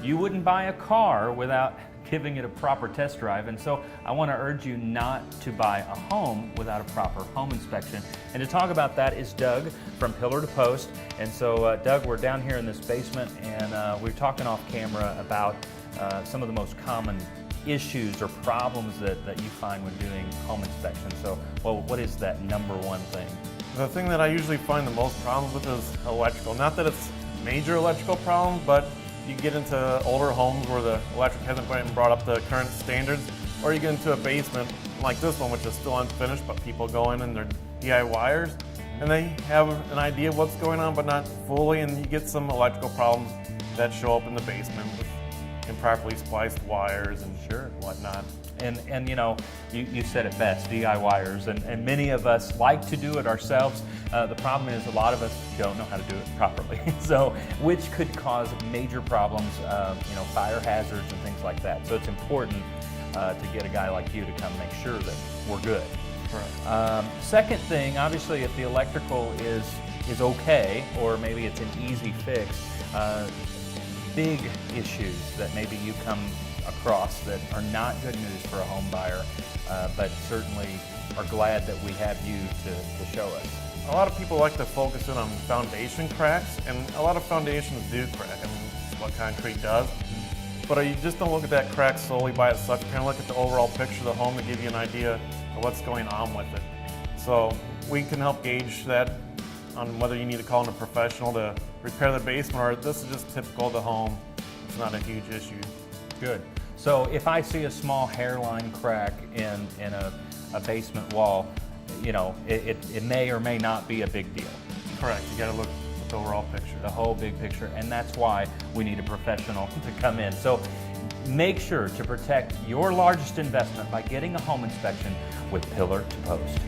you wouldn't buy a car without giving it a proper test drive. And so I want to urge you not to buy a home without a proper home inspection. And to talk about that is Doug from Pillar to Post. And so Doug, we're down here in this basement, and we're talking off camera about some of the most common issues or problems that you find when doing home inspections. So, well, what is that number one thing? The thing that I usually find the most problems with is electrical. Not that it's major electrical problems, but you get into older homes where the electric hasn't been brought up to current standards, or you get into a basement like this one, which is still unfinished, but people go in and they're DIYers, and they have an idea of what's going on, but not fully, and you get some electrical problems that show up in the basement with improperly spliced wires and whatnot. And you know, you said it best, DIYers, and many of us like to do it ourselves. The problem is a lot of us don't know how to do it properly, so which could cause major problems, you know, fire hazards and things like that. So it's important to get a guy like you to come make sure that we're good. Right. Second thing, obviously, if the electrical is okay, or maybe it's an easy fix, big issues that maybe you come across that are not good news for a home buyer, but certainly are glad that we have you to show us. A lot of people like to focus in on foundation cracks, and a lot of foundations do crack. I mean, it's what concrete does. But you just don't look at that crack solely by itself. You kind of look at the overall picture of the home to give you an idea of what's going on with it. So we can help gauge that on whether you need to call in a professional to repair the basement, or this is just typical of the home. It's not a huge issue. Good. So if I see a small hairline crack in a basement wall, you know, it may or may not be a big deal. Correct. You got to look at the overall picture. The whole big picture, and that's why we need a professional to come in. So make sure to protect your largest investment by getting a home inspection with Pillar to Post.